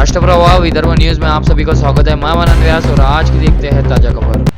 राष्ट्रप्रवाह Vidarbha news में आप सभी का स्वागत है। मैं मनन व्यास और आज की देखते हैं ताजा खबर।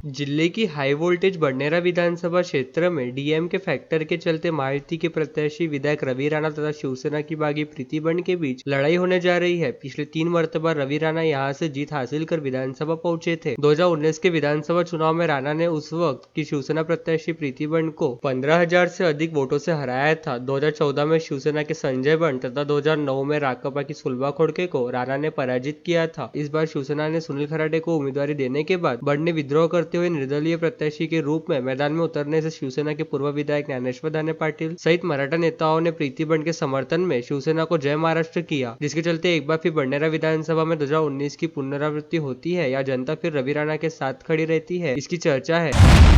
जिले की हाई वोल्टेज बडनेरा विधानसभा क्षेत्र में डीएमके फैक्टर के चलते महायुति के प्रत्याशी विधायक रवि राणा तथा शिवसेना की बागी प्रीति बंड के बीच लड़ाई होने जा रही है। पिछले 3 मरतबा रवि राणा यहां से जीत हासिल कर विधानसभा पहुंचे थे। 2019 के विधानसभा चुनाव में राणा ने उस वक्त की शिवसेना प्रत्याशी प्रीति बंड को 15,000 से अधिक वोटों से हराया था। 2014 में शिवसेना के संजय बंड तथा 2009 में राकपा की सुलभा खोड़के को राणा ने पराजित किया था। इस बार शिवसेना ने सुनील खराटे को उम्मीदवारी देने के बाद बंड ने विद्रोह करते हुए निर्दलीय प्रत्याशी के रूप में मैदान में उतरने से शिवसेना के पूर्व विधायक ज्ञानेश्वर दाने पाटिल सहित मराठा नेताओं ने प्रीति बंड के समर्थन में शिवसेना को जय महाराष्ट्र किया, जिसके चलते एक बार फिर बडनेरा विधानसभा में 2019 की पुनरावृत्ति होती है या जनता फिर रवि राणा के साथ खड़ी रहती है, इसकी चर्चा है।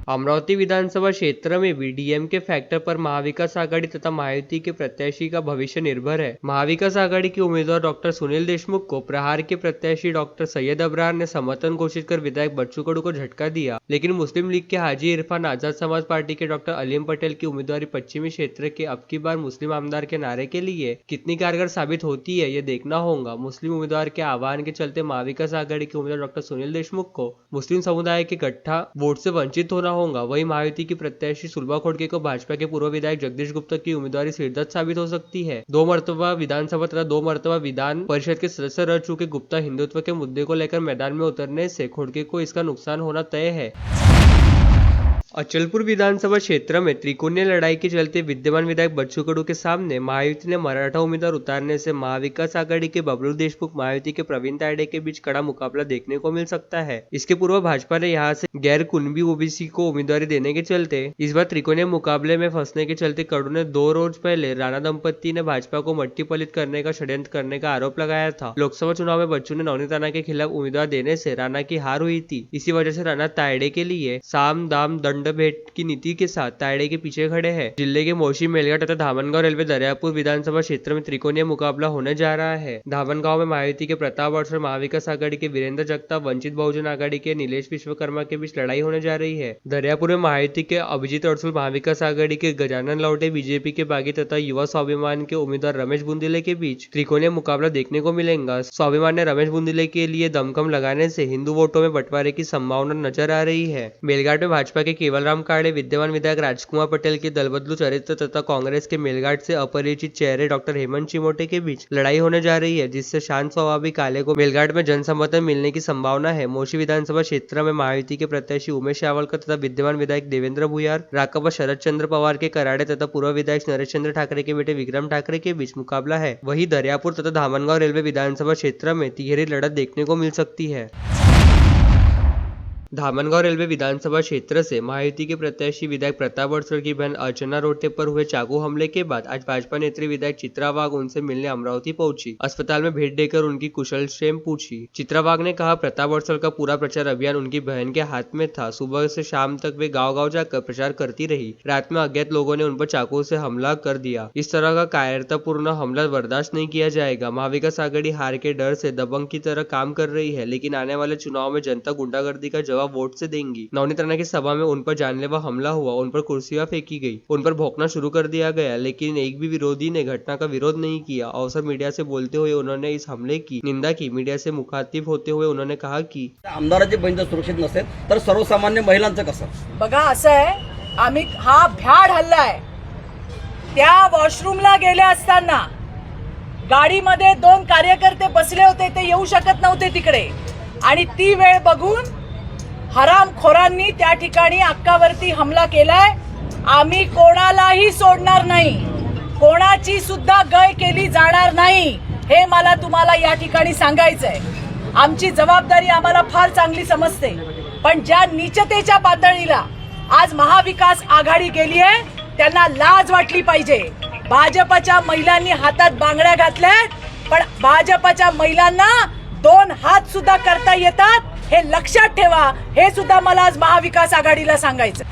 अमरावती विधानसभा क्षेत्र में भी डीएमके फैक्टर पर महाविकास आघाड़ी तथा महायुति के प्रत्याशी का भविष्य निर्भर है। महाविकास आघाड़ी के उम्मीदवार डॉक्टर सुनील देशमुख को प्रहार के प्रत्याशी डॉक्टर सैयद अबरार ने समर्थन घोषित कर विधायक बच्चू कडू को झटका दिया, लेकिन मुस्लिम लीग के हाजी इरफान, आजाद समाज पार्टी के डॉक्टर अलीम पटेल की उम्मीदवारी पश्चिमी क्षेत्र के अब की बार मुस्लिम आमदार के नारे के लिए कितनी कारगर साबित होती है, ये देखना होगा। मुस्लिम उम्मीदवार के आह्वान के चलते महाविकास आघाड़ी के उम्मीदवार डॉक्टर सुनील देशमुख को मुस्लिम समुदाय के गट्ठा वोट से वंचित होना होगा। वही महायुति की प्रत्याशी सुलभा खोड़के को भाजपा के पूर्व विधायक जगदीश गुप्ता की उम्मीदवारी सिरदर्द साबित हो सकती है। 2 मरतबा विधानसभा तथा 2 मरतबा विधान परिषद के सदस्य रह चुके गुप्ता हिंदुत्व के मुद्दे को लेकर मैदान में उतरने से खोड़के को इसका नुकसान होना तय है। अचलपुर विधानसभा क्षेत्र में त्रिकोणीय लड़ाई के चलते विद्यमान विधायक बच्चू कडू के सामने महायुति ने मराठा उम्मीदवार उतारने से महाविकास आघाड़ी के बबलू देशमुख, महायुति के प्रवीण तायडे के बीच कड़ा मुकाबला देखने को मिल सकता है। इसके पूर्व भाजपा ने यहां से गैर कुनबी ओबीसी को उम्मीदवारी देने के चलते इस बार त्रिकोणीय मुकाबले में फंसने के चलते कडू ने 2 रोज पहले राणा दंपत्ति ने भाजपा को मट्टी पलित करने का षड्यंत्र करने का आरोप लगाया था। लोकसभा चुनाव में बच्चू ने नवनीत राणा के खिलाफ उम्मीदवार देने से राणा की हार हुई थी। इसी वजह से राणा तायडे के लिए साम दाम दंड भेंट की नीति के साथ तायडे के पीछे खड़े हैं। जिले के मोशी, मेलघाट तथा धामनगांव रेलवे दरियापुर विधानसभा क्षेत्र में त्रिकोणीय मुकाबला होने जा रहा है। धामनगांव में महायुति के प्रताप अडसर, महाविकास आघाड़ी के वीरेंद्र जगताप, वंचित बहुजन आघाड़ी के नीलेश विश्वकर्मा के बीच लड़ाई होने जा रही है। दरियापुर में महायुति के अभिजीत अडसुल, महाविकास आघाड़ी के गजानन लवटे, बीजेपी के बागी तथा युवा स्वाभिमान के उम्मीदवार रमेश बुंदिले के बीच त्रिकोणीय मुकाबला देखने को मिलेगा। स्वाभिमान ने रमेश बुंदिले के लिए दमखम लगाने से हिंदू वोटों में बंटवारे की संभावना नजर आ रही है। मेलघाट में भाजपा के केवलराम काड़े, विद्यमान विधायक राजकुमार पटेल के दलबदलू चरित्र तथा कांग्रेस के मेलघाट से अपरिचित चेहरे डॉक्टर हेमंत चिमोटे के बीच लड़ाई होने जा रही है, जिससे शांत स्वभावी काले को मेलघाट में जनसमर्थन मिलने की संभावना है। मोशी विधानसभा क्षेत्र में महायुति के प्रत्याशी उमेश यावलकर तथा विद्यमान विधायक देवेंद्र भुयार, राकपा शरद चंद्र पवार के कराड़े तथा पूर्व विधायक नरेश चंद्र ठाकरे के बेटे विक्रम ठाकरे के बीच मुकाबला है। वही दरियापुर तथा धामनगांव रेलवे विधानसभा क्षेत्र में तिहरी लड़त देखने को मिल सकती है। धामनगांव रेलवे विधानसभा क्षेत्र से महायुति के प्रत्याशी विधायक प्रताप अडसर की बहन अर्चना रोटे पर हुए चाकू हमले के बाद आज भाजपा नेत्री विधायक चित्रा वाघ उनसे मिलने अमरावती पहुंची। अस्पताल में भेंट देकर उनकी कुशलक्षेम पूछी। चित्रा वाघ ने कहा, प्रताप अडसर का पूरा प्रचार अभियान उनकी बहन के हाथ में था। सुबह से शाम तक वे गाँव-गाँव जाकर प्रचार करती रही। रात में अज्ञात लोगों ने उन पर चाकू से हमला कर दिया। इस तरह का कायरतापूर्ण हमला बर्दाश्त नहीं किया जाएगा। महाविकास आघाड़ी हार के डर से दबंग की तरह काम कर रही है, लेकिन आने वाले चुनाव में जनता गुंडागर्दी का जवाब वोट से देंगी। नवनीत राणा की सभा में उन पर जानलेवा हमला हुआ, उन पर कुर्सियां फेंकी गई, उन पर भौंकना शुरू कर दिया गया, लेकिन एक भी विरोधी ने घटना का विरोध नहीं किया। अवसर मीडिया से बोलते हुए उन्होंने इस हमले की निंदा की। मीडिया से मुखातिब होते हुए उन्होंने कहा की आमदाराची बहीण जर सुरक्षित नसेल तर सर्वसामान्य महिलांचं कसं? बघा असं आहे, आम्ही हा भ्याड हल्ला आहे। त्या वॉशरूमला गेले असताना गाडीमध्ये 2 कार्यकर्ते बसले होते, ते येऊ शकत नव्हते तिकडे, आणि ती वेळ बघून हरामखोरांनी त्या ठिकाणी अक्कावरती हमला केलाय। आम्ही कोणालाही सोडणार नाही, कोणाची सुद्धा गय केली जाणार नाही, हे मला तुम्हाला या ठिकाणी सांगायचंय। आमची जबाबदारी आम्हाला फार चांगली समजते, पण ज्या नीचतेच्या पातळीला आज महाविकास आघाडी गेली आहे त्यांना लाज वाटली पाहिजे। भाजपच्या महिलांनी हातात बांगड्या घातल्यात, पण भाजपच्या महिलांना 2 हात सुद्धा करता येतात, हे लक्षात ठेवा। हे सुद्धा मला आज महाविकास आघाडीला सांगायचं।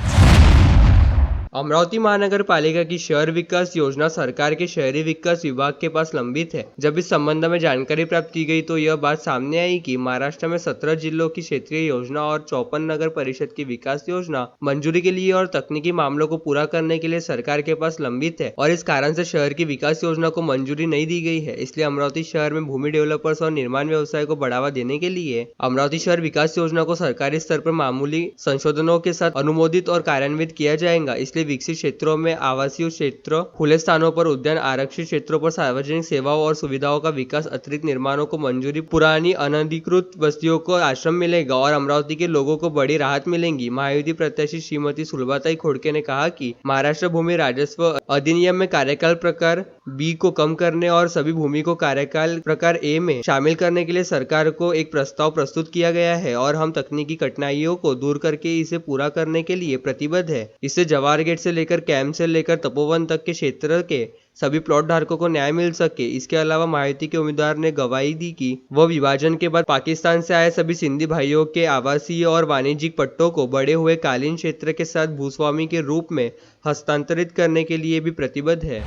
अमरावती महानगर पालिका की शहर विकास योजना सरकार के शहरी विकास विभाग के पास लंबित है। जब इस संबंध में जानकारी प्राप्त की गई तो यह बात सामने आई कि महाराष्ट्र में 17 जिलों की क्षेत्रीय योजना और 54 नगर परिषद की विकास योजना मंजूरी के लिए और तकनीकी मामलों को पूरा करने के लिए सरकार के पास लंबित है और इस कारण से शहर की विकास योजना को मंजूरी नहीं दी गई है। इसलिए अमरावती शहर में भूमि डेवलपर्स और निर्माण व्यवसाय को बढ़ावा देने के लिए अमरावती शहर विकास योजना को सरकारी स्तर पर मामूली संशोधनों के साथ अनुमोदित और कार्यान्वित किया जाएगा। इसलिए विकसित क्षेत्रों में आवासीय क्षेत्र, खुले स्थानों पर उद्यान, आरक्षित क्षेत्रों पर सार्वजनिक सेवाओं और सुविधाओं का विकास, अतिरिक्त निर्माणों को मंजूरी, पुरानी अनधिकृत बस्तियों को आश्रम मिलेगा और अमरावती के लोगों को बड़ी राहत मिलेगी। महायुति प्रत्याशी श्रीमती सुलभाताई खोड़के ने कहा कि महाराष्ट्र भूमि राजस्व अधिनियम में कार्यकाल प्रकार बी को कम करने और सभी भूमि को कार्यकाल प्रकार ए में शामिल करने के लिए सरकार को एक प्रस्ताव प्रस्तुत किया गया है और हम तकनीकी कठिनाइयों को दूर करके इसे पूरा करने के लिए प्रतिबद्ध है। इससे जवाहर गेट से लेकर कैंप से लेकर तपोवन तक के क्षेत्र के सभी प्लॉट धारकों को न्याय मिल सके। इसके अलावा महायुति के उम्मीदवार ने गवाही दी कि वह विभाजन के बाद पाकिस्तान से आए सभी सिंधी भाइयों के आवासीय और वाणिज्यिक पट्टों को बढ़े हुए कालीन क्षेत्र के साथ भूस्वामी के रूप में हस्तांतरित करने के लिए भी प्रतिबद्ध है।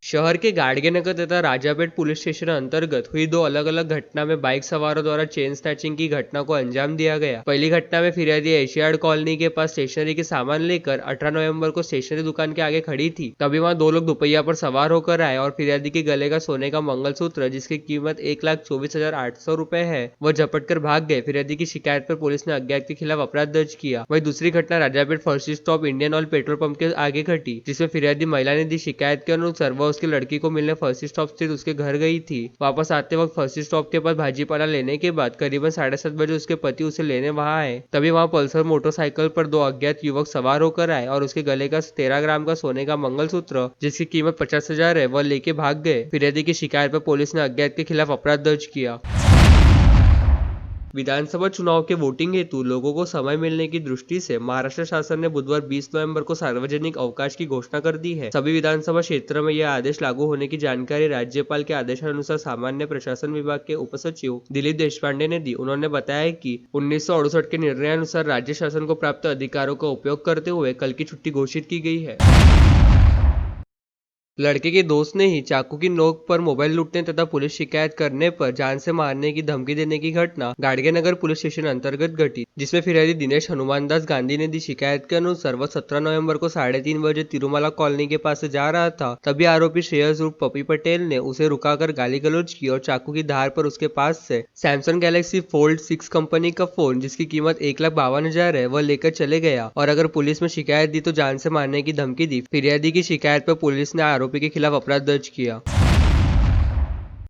शहर के गाडगेनगर तथा राजापेट पुलिस स्टेशन अंतर्गत हुई दो अलग अलग घटना में बाइक सवारों द्वारा चेन स्नैचिंग की घटना को अंजाम दिया गया। पहली घटना में फिरियादी एशियाड कॉलोनी के पास स्टेशनरी के सामान लेकर 18 नवंबर को स्टेशनरी दुकान के आगे खड़ी थी। तभी वहां दो लोग दुपहिया पर सवार होकर आए और फिरियादी के गले का सोने का मंगलसूत्र जिसकी कीमत 1,24,800 रुपए है वह झपट कर भाग गए। फिरियादी की शिकायत पर पुलिस ने अज्ञात के खिलाफ अपराध दर्ज किया। वही दूसरी घटना Rajapeth first stop Indian oil petrol pump के आगे घटी, जिसमें फिरियादी महिला ने दी शिकायत के अनुसार वह उसकी लड़की को मिलने फर्स्ट स्टॉप स्थित उसके घर गई थी। वापस आते वक्त फर्स्ट स्टॉप के पास भाजीपाला लेने के बाद करीबन 7:30 बजे उसके पति उसे लेने वहां आए। तभी वहां पल्सर मोटरसाइकिल पर दो अज्ञात युवक सवार होकर आए और उसके गले का 13 ग्राम का सोने का मंगलसूत्र जिसकी कीमत 50,000 है वह लेके भाग गए। फिरियादी की शिकायत पर पुलिस ने अज्ञात के खिलाफ अपराध दर्ज किया। विधानसभा चुनाव के वोटिंग हेतु लोगों को समय मिलने की दृष्टि से महाराष्ट्र शासन ने बुधवार 20 नवंबर को सार्वजनिक अवकाश की घोषणा कर दी है। सभी विधानसभा क्षेत्र में यह आदेश लागू होने की जानकारी राज्यपाल के आदेशानुसार सामान्य प्रशासन विभाग के उपसचिव दिलीप देशपांडे ने दी। उन्होंने बताया कि 1968 के निर्णयानुसार राज्य शासन को प्राप्त अधिकारों का उपयोग करते हुए कल की छुट्टी घोषित की गई है। लड़के के दोस्त ने ही चाकू की नोक पर मोबाइल लूटने तथा पुलिस शिकायत करने पर जान से मारने की धमकी देने की घटना गाडगेनगर पुलिस स्टेशन अंतर्गत घटी, जिसमें फिरियादी दिनेश हनुमानदास गांधी ने दी शिकायत के अनुसार वह 17 नवंबर को 3:30 बजे तिरुमला कॉलोनी के पास से जा रहा था। तभी आरोपी श्रेयस उर्फ पपी पटेल ने उसे रुकाकर गाली गलौज की और चाकू की धार पर उसके पास से सैमसंग गैलेक्सी फोल्ड 6 कंपनी का फोन जिसकी कीमत 1,52,000 है वह लेकर चले गया और अगर पुलिस में शिकायत दी तो जान से मारने की धमकी दी। फिरियादी की शिकायत पर पुलिस ने आरोपी के खिलाफ अपराध दर्ज किया।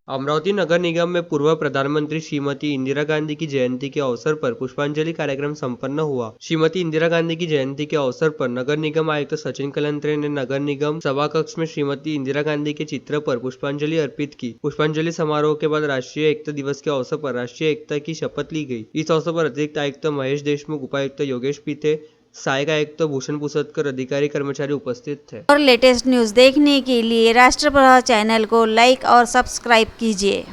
अमरावती नगर निगम में पूर्व प्रधानमंत्री श्रीमती इंदिरा गांधी की जयंती के अवसर पर पुष्पांजलि कार्यक्रम संपन्न हुआ। श्रीमती इंदिरा गांधी की जयंती के अवसर पर नगर निगम आयुक्त सचिन कलंत्रे ने नगर निगम सभा कक्ष में श्रीमती इंदिरा गांधी के चित्र पर पुष्पांजलि अर्पित की। पुष्पांजलि समारोह के बाद राष्ट्रीय एकता दिवस के अवसर पर राष्ट्रीय एकता की शपथ ली गई। इस अवसर पर अतिरिक्त आयुक्त महेश देशमुख, उपायुक्त योगेश पीते, सहायक आयुक्त भूषण पुसदकर, अधिकारी कर्मचारी उपस्थित थे। और लेटेस्ट न्यूज़ देखने के लिए राष्ट्रप्रभा चैनल को लाइक और सब्सक्राइब कीजिए।